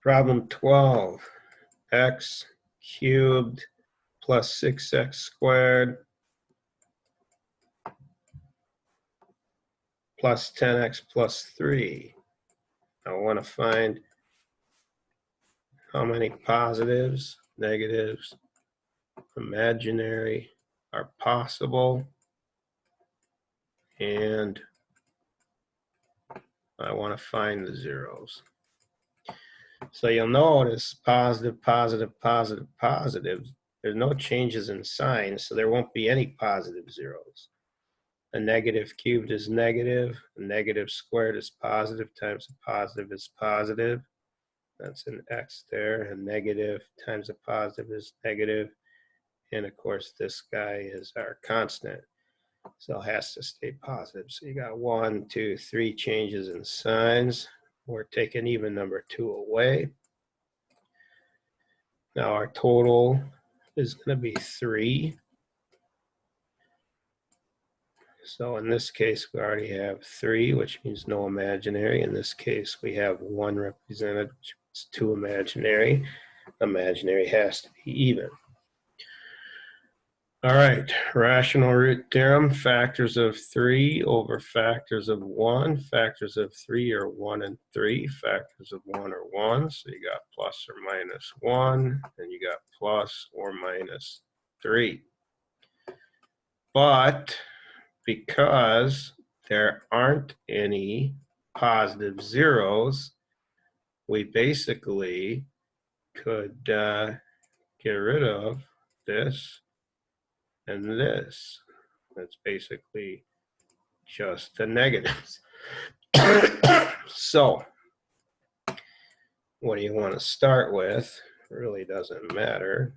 Problem 12, x cubed plus 6x squared plus 10x plus 3. I want to find how many positives, negatives, imaginary are possible, and I want to find the zeros. So you'll notice positive, positive, positive, positive. There's no changes in sign, so there won't be any positive zeros. A negative cubed is negative. A negative squared is positive times a positive is positive. That's an x there. A negative times a positive is negative. And of course, this guy is our constant. So it has to stay positive. So you got 1, 2, 3 changes in signs. We're taking even number 2 away. Now our total is going to be 3. So in this case, we already have 3, which means no imaginary. In this case, we have 1 represented, which means 2 imaginary. Imaginary has to be even. All right, rational root theorem, factors of 3 over factors of 1. Factors of 3 are 1 and 3. Factors of 1 are 1. So you got plus or minus 1, and you got plus or minus 3. But because there aren't any positive zeros, we basically could get rid of this and this. That's basically just the negatives. So what do you want to start with? It really doesn't matter.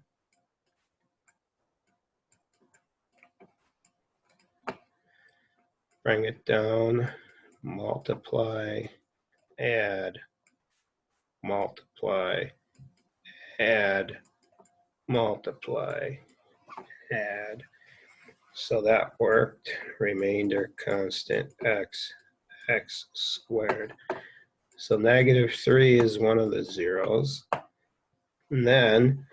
Bring it down, multiply, add, multiply, add, multiply, add. So that worked. Remainder constant x, x squared. So negative 3 is one of the zeros. And then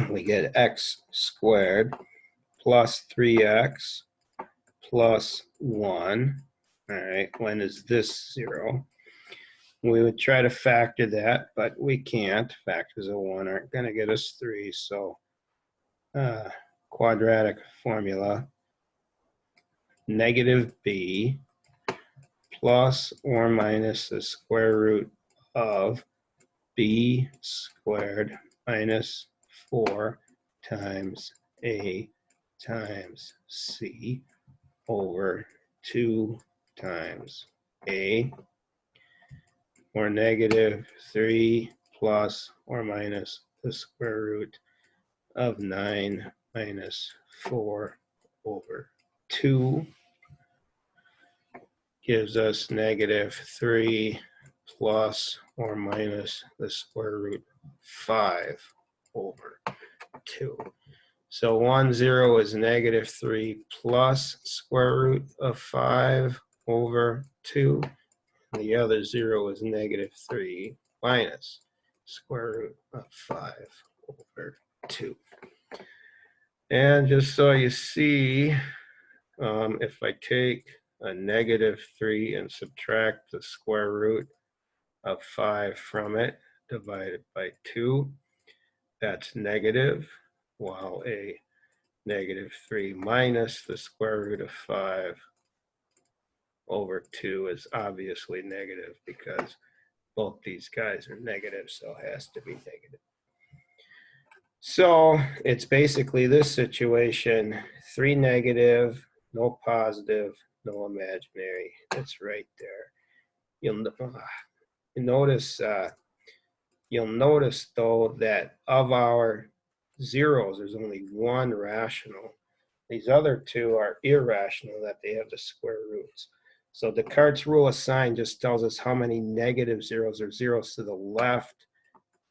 we get x squared plus 3x plus 1. All right, when is this 0? We would try to factor that, but we can't. Factors of 1 aren't going to get us 3, so quadratic formula, negative b plus or minus the square root of b squared minus 4 times a times c over 2 times a, or negative 3 plus or minus the square root of 9 minus 4 over 2 gives us negative 3 plus or minus the square root of 5 over 2. So 1, 0 is negative 3 plus square root of 5 over 2. The other 0 is negative 3 minus square root of 5 over 2. And just so you see, if I take a negative 3 and subtract the square root of 5 from it, divided by 2, that's negative, while a negative 3 minus the square root of 5 over 2 is obviously negative because both these guys are negative, so it has to be negative. So it's basically this situation, 3 negative, no positive, no imaginary. It's right there. You'll notice though that of our zeros, there's only 1 rational. These other 2 are irrational, that they have the square roots. So Descartes' rule of sign just tells us how many negative zeros or zeros to the left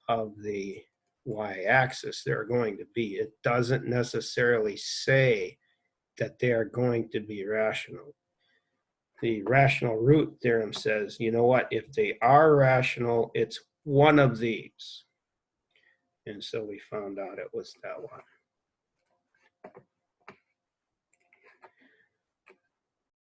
of the y-axis there are going to be. It doesn't necessarily say that they are going to be rational. The rational root theorem says, you know what, if they are rational, it's one of these. And so we found out it was that one.